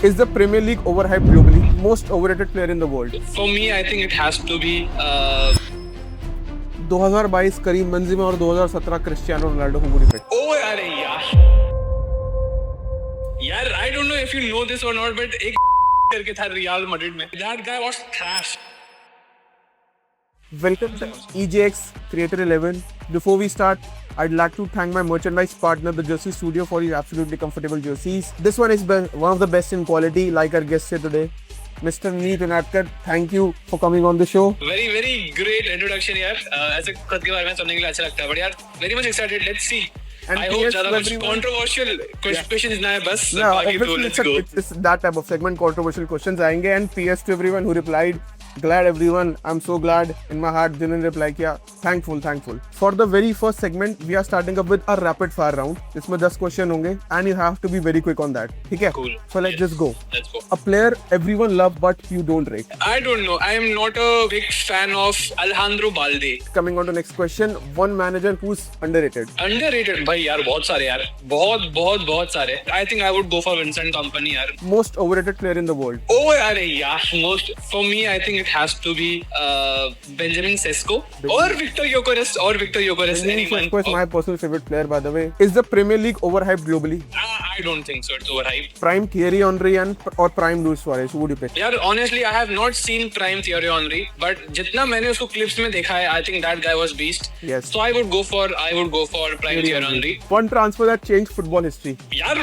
Is the Premier League overhyped globally? Most overrated player in the world? For me, I think it has to be 2022 Karim Benzema और 2017 Cristiano Ronaldo who would you pick? oh अरे यार I don't know if you know this or not, but एक करके था real Madrid में. That guy was trash. Welcome to EJX Creator 11. Before we start, I'd like to thank my merchandise partner, the Jersey Studio, for these absolutely comfortable jerseys. This one is one of the best in quality, like our guest here today, Mr. Neet Unadkar. Thank you for coming on the show. Very great introduction यार. ऐसे खुद के बारे में सुनने के लिए अच्छा लगता है. But यार, very much excited. Let's see. And I hope PS ज़्यादा कुछ everyone- controversial questions ना है बस. No, बाकी तो obviously let's go. it's that type of segment. Controversial questions आएंगे. And PS to everyone who replied. Glad everyone. I'm so glad. In my heart, जिन्होंने reply किया. Thankful. For the very first segment, we are starting up with a rapid fire round. इसमें 10 question होंगे, and you have to be very quick on that. ठीक है? Cool. So let's Yes. just go. Let's go. A player everyone love but you don't rate. I don't know. I am not a big fan of Alejandro Balde. Coming on to next question. One manager who's underrated. Underrated भाई यार बहुत सारे यार. बहुत सारे. I think I would go for Vincent Kompany यार. Most overrated player in the world. Oh अरे यार most for me I think it has to be Benjamin Sesko or Victor Gyökeres anyone. Of course, my personal favorite player, by the way. Is the Premier League overhyped globally? I don't think so. It's overhyped. Prime Thierry Henry or prime Luis Suarez? Who would you pick? यार honestly I have not seen prime Thierry Henry, but जितना मैंने उसको clips में देखा है, I think that guy was beast. Yes. So I would go for prime Thierry Henry. One transfer that changed football history. यार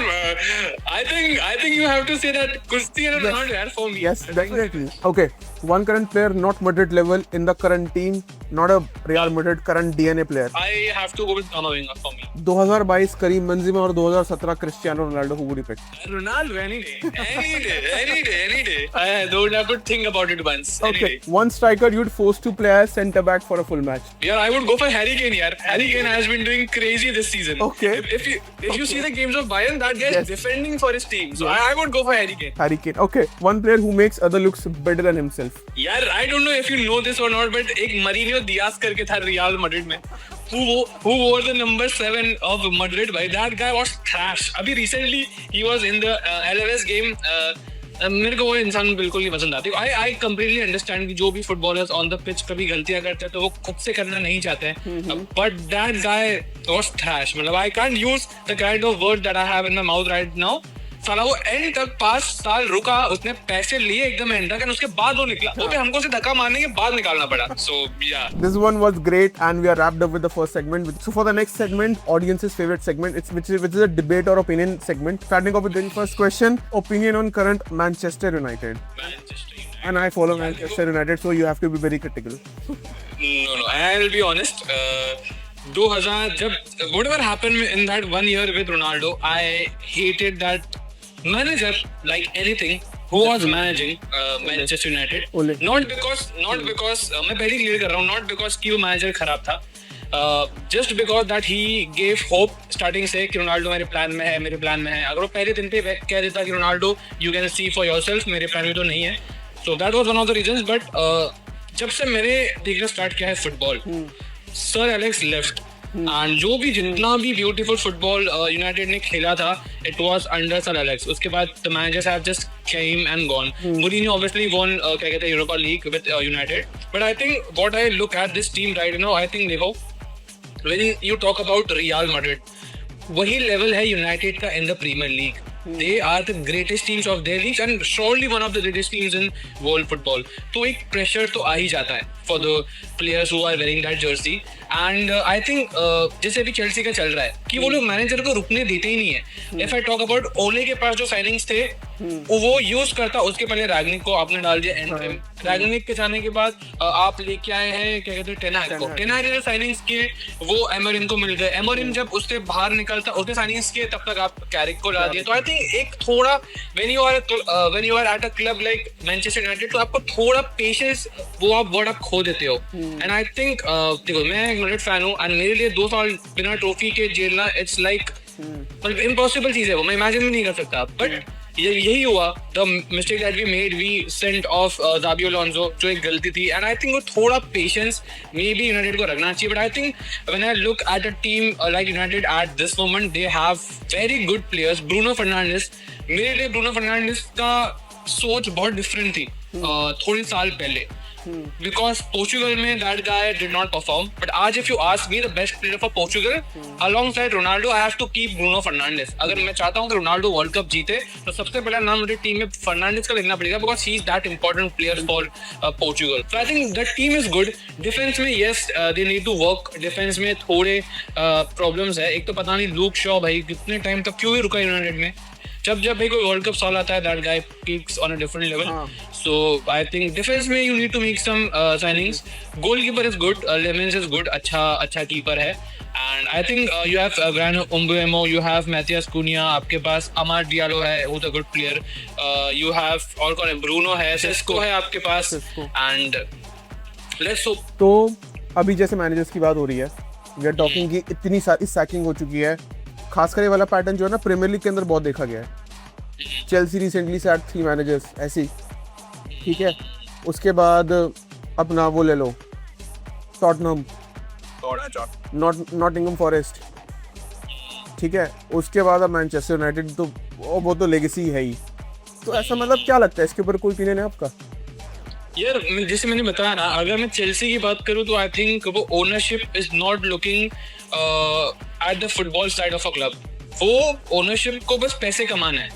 I think you have to say that Cristiano Ronaldo यार for me. Yes, definitely. Okay, one current player not Madrid level in the current team, not a Real Madrid current DNA player. I have to go with Camavinga for me. 2022 Karim Benzema और 2017 Cristiano Ronaldo who would you pick? Ronaldo any day. I don't have to think about it once. Any Okay, day. one striker you'd force to play as centre back for a full match. Yeah, I would go for Harry Kane. Yeah, Harry Kane has been doing crazy this season. Okay. If you see the games of Bayern, that guy Yes. is defending for his team. So I would go for Harry Kane. Harry Kane. Okay, one player who makes other looks better than himself. यार I don't know if you know this or not, but एक Mourinho Diaz करके था real Madrid में. Who wore the number 7 of Madrid? By that guy was trash. अभी recently he was in the LFS game. मेरे को वो इंसान बिल्कुल नहीं पसंद आती. I completely understand कि जो भी फुटबॉलर्स ऑन द पिच कभी गलतियां करते हैं तो वो खुद से करना नहीं चाहते हैं. But that guy was trash. मतलब I can't use the kind of word that I have in my mouth right now. साला वो एंड तक 5 साल रुका, उसने पैसे लिए एकदम एंड तक, और उसके बाद वो निकला. वो भी हमको उसे धक्का मारने के बाद निकालना पड़ा. So yeah. This one was great, and we are wrapped up with the first segment. So for the next segment, audience's favorite segment, which is a debate or opinion segment. Starting off with the first question: opinion on current Manchester United. Manchester United. And I follow Manchester United, so you have to be very critical. No. I'll be honest. 2000 जब whatever happened in that 1 year with Ronaldo, I hated that manager like anything who was managing Manchester United. Ole. Not because मैं पहले clear कर रहा हूँ, not because कि वो manager खराब था. Just because that he gave hope starting से कि रोनाल्डो मेरे प्लान में है. अगर वो पहले दिन पे कह देता कि Ronaldo you can see for yourself, मेरे प्लान में तो नहीं है. So that was one of the reasons. But जब से मैंने देखना स्टार्ट किया है football, sir Alex left, and जो भी जितना भी ब्यूटीफुल फुटबॉल यूनाइटेड ने खेला था, it was under sir Alex. उसके बाद the managers have just came and gone. Mourinho obviously won क्या कहते हैं Europa League with United. But I think what I look at this team right now, I think देखो, when you talk about Real Madrid, वही level है United का in the Premier League. They are the greatest teams of their league and surely one of the greatest teams in world football. तो एक pressure तो आ ही जाता है for the players who are wearing that jersey. And I think जैसे अभी Chelsea का चल रहा है कि वो लोग मैनेजर को रुकने देते ही नहीं है. If I talk about ओले के पास जो साइनिंग्स थे, वो यूज करता. उसके पहले रैगनिक को आपने डाल दिया एंड में. रैगनिक के जाने के बाद आप लेके आए हैं क्या कहते हैं टेनहाग को. टेनहाग ने जो साइनिंग्स किए वो एमोरिम को मिल गए. एमोरिम जब उससे बाहर निकलता, उसने साइनिंग्स किए, तब तक आप कैरिक को डाल दिए. तो आई थिंक एक थोड़ा when you are at a club like Manchester United, तो आपको थोड़ा पेशेंस वो आप वर्ड आप खो देते हो. एंड आई थिंक देखो, मैं एक मैड्रिड फैन हूँ एंड मेरे लिए 2 साल बिना ट्रॉफी के झेलना, इट्स लाइक इम्पॉसिबल चीज है वो. मैं इमेजिन भी नहीं कर सकता. बट यही हुआ. The mistake that we made, we sent off Xabi Alonso, जो एक गलती थी. And I think वो थोड़ा patience maybe United को रखना चाहिए. But I think when I look at a team like United at this moment, they have very good players. Bruno Fernandes, मेरे लिए Bruno Fernandes का सोच बहुत different थी थोड़ी साल पहले. Because Portugal में that guy did not perform. But आज if you ask me the best player for Portugal alongside Ronaldo, I have to keep Bruno Fernandes. अगर मैं चाहता हूँ कि Ronaldo वर्ल्ड कप जीते तो सबसे पहला नाम मुझे टीम में फर्नांडिस का लिखना पड़ेगा because he is that important player for Portugal. So I think the team is good. Defense में yes they need to work. Defense में थोड़े problems है. एक तो पता नहीं लूक शॉ भाई कितने टाइम तक क्यों ही रुका यूनाइटेड में. जब भाई कोई वर्ल्ड कप साल आता है that guy peaks on a different level. So I think defense में you need to make some signings. Goalkeeper is good. Lemens is good. अच्छा कीपर है. And I think you have Bryan Mbeumo, you have Matheus Cunha, आपके पास Amad Diallo है, who's a good player. You have और कौन है? Bruno है, Sesko है आपके पास. And let's hope. तो अभी जैसे मैनेजर्स की बात हो रही है, वी आर टॉकिंग कि इतनी सारी सैकिंग हो चुकी है. खासकर ये वाला पैटर्न जो है ना प्रीमियर लीग के अंदर बहुत देखा गया है. चेल्सी रिसेंटली सैक्ड 3 मैनेजर्स ऐसी, ठीक है. उसके बाद अपना वो ले लो टॉटनहम, नॉटिंघम फॉरेस्ट, ठीक है. उसके बाद अब मैनचेस्टर यूनाइटेड, तो वो तो लेगेसी है ही. तो ऐसा मतलब क्या लगता है इसके ऊपर, कोई ओपिनियन है आपका? यार जैसे मैंने बताया ना, अगर मैं चेल्सी की बात करूँ तो आई थिंक वो ownership is not looking at the football side of a club. वो ओनरशिप को बस पैसे कमाना है.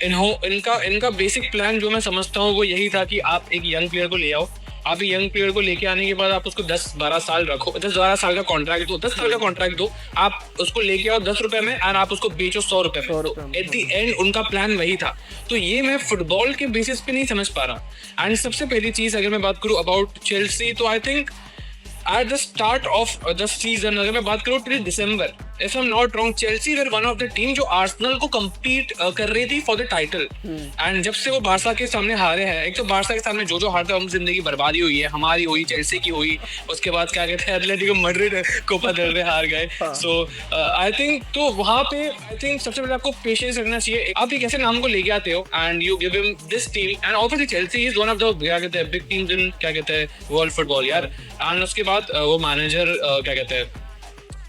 इनका बेसिक प्लान जो मैं समझता हूँ वो यही था कि आप एक यंग प्लेयर को ले आओ. आप एक यंग प्लेयर को लेके आने के बाद आप उसको 10-12 साल रखो, 10-12 साल का कॉन्ट्रैक्ट दो, 10 साल का कॉन्ट्रैक्ट दो. आप उसको लेके आओ 10 रुपए में एंड आप उसको बेचो 100 रुपए में. तो एट द एंड उनका प्लान वही था. तो ये मैं फुटबॉल के बेसिस पे नहीं समझ पा रहा. एंड सबसे पहली चीज अगर मैं बात करूँ अबाउट चेल्सी, तो I think at the start of the season, अगर मैं बात करूँ till December, if I'm not wrong, Chelsea were one of the team जो आर्सेनल को compete कर रही थी for the title. And जब से वो बार्सा के सामने हारे हैं, एक तो बार्सा के सामने जो हारता है उनकी जिंदगी बर्बादी हुई है, हमारी हुई, चेल्सी की हुई, उसके बाद क्या कहते हैं एटलेटिको मैड्रिड कोपा देल रे हार गए. सो आई थिंक तो वहाँ पे आई थिंक सबसे पहले आपको पेशेंस रखना चाहिए. आप एक ऐसे नाम को लेके आते हो and you give him this team, and obviously Chelsea is one of the क्या कहते हैं बिग टीम्स इन क्या कहते हैं वर्ल्ड फुटबॉल यार. एंड उसके बाद वो मैनेजर क्या कहते हैं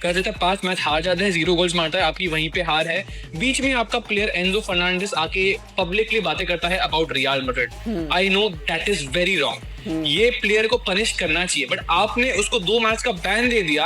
कर देता है 5 मैच हार जाते हैं, 0 गोल्स मारता है, आपकी वहीं पे हार है. बीच में आपका प्लेयर एंजो फर्नांडिस आके पब्लिकली बातें करता है about real Madrid. I know that is very wrong. ये प्लेयर को पनिश करना चाहिए, बट आपने उसको 2 मैच का बैन दे दिया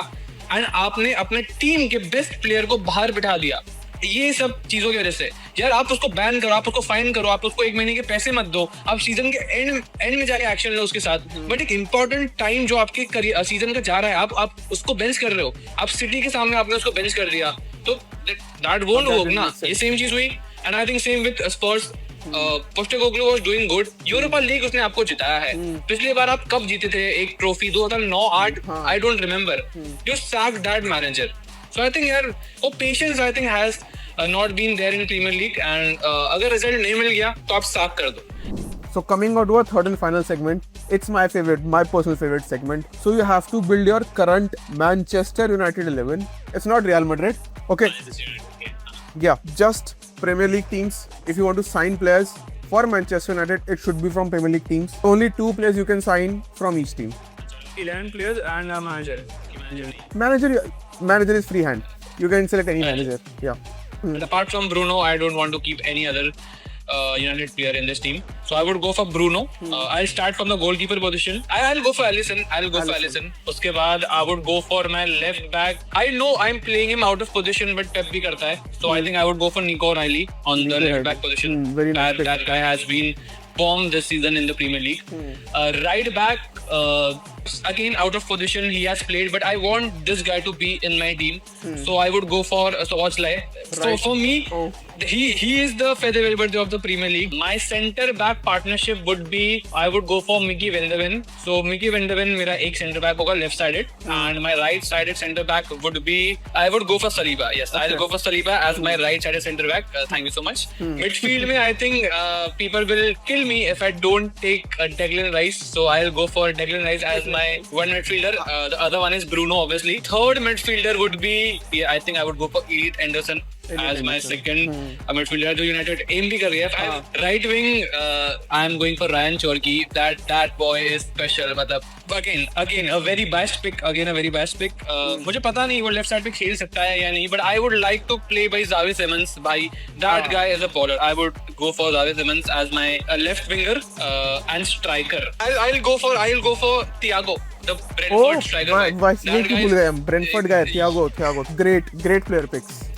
एंड आपने अपने टीम के बेस्ट प्लेयर को बाहर बिठा दिया. ये सब चीजों की वजह से यार आप उसको बैन करो, आप उसको फाइन करो, आप उसको 1 महीने के पैसे मत दो, आप सीजन के एंड में जाके एक्शन लो उसके साथ. बट एक इंपॉर्टेंट टाइम जो आपके सीजन का जा रहा है, आप उसको बेंच कर रहे हो. आप सिटी के सामने आपने उसको बेंच कर दिया, तो दैट वोंट वर्क ना. ये सेम चीज हुई. And I think same with Spurs. Postecoglou was doing good. Europa league उसने आपको जिताया है. पिछली बार आप कब जीते थे एक trophy? 2009-8, I don't remember. You sacked that manager. So I think यार वो patience I think has not been there in Premier League, and अगर रिजल्ट नहीं मिल गया तो आप साक कर दो. So coming on to our third and final segment, it's my personal favorite segment. So you have to build your current Manchester United 11. It's not Real Madrid. Okay. Yeah, just Premier League teams. If you want to sign players for Manchester United, it should be from Premier League teams. Only 2 players you can sign from each team. 11 players and a manager. Manager is free hand. You can select any manager. Yeah. And apart from Bruno, I don't want to keep any other United player in this team. So I would go for Bruno. I'll start from the goalkeeper position. I'll go for Alisson. उसके बाद I would go for my left back. I know I'm playing him out of position, but Pep भी करता है. So I think I would go for Nico Riley on the left back position. Very nice. That guy has been bombed this season in the Premier League. Right back, again out of position he has played, but I want this guy to be in my team. So I would go for Szoboszlai. So for me, he is the featherweight of the Premier League. My center back partnership would be, I would go for Mickey van de Ven. So Mickey van de Ven मेरा एक center back होगा left sided, and my right sided center back would be, I would go for Saliba. Yes, I'll go for Saliba as my right sided center back. Thank you so much. Midfield में I think people will kill me if I don't take Declan Rice. So I'll go for Declan Rice as my one midfielder. The other one is Bruno, obviously. Third midfielder would be, I think I would go for Elliot Anderson. as my second midfielder जो United aim भी कर रही है. Right wing, I am going for Ryan Cherki. That boy is special. मतलब again a very biased pick. मुझे पता नहीं वो left side पे खेल सकता है या नहीं, but I would like to play by Xavi Simons. By that guy as a bowler, I would go for Xavi Simons as my left winger and striker. I'll go for Thiago, the Brentford striker. Brentford guy, Thiago, great player picks.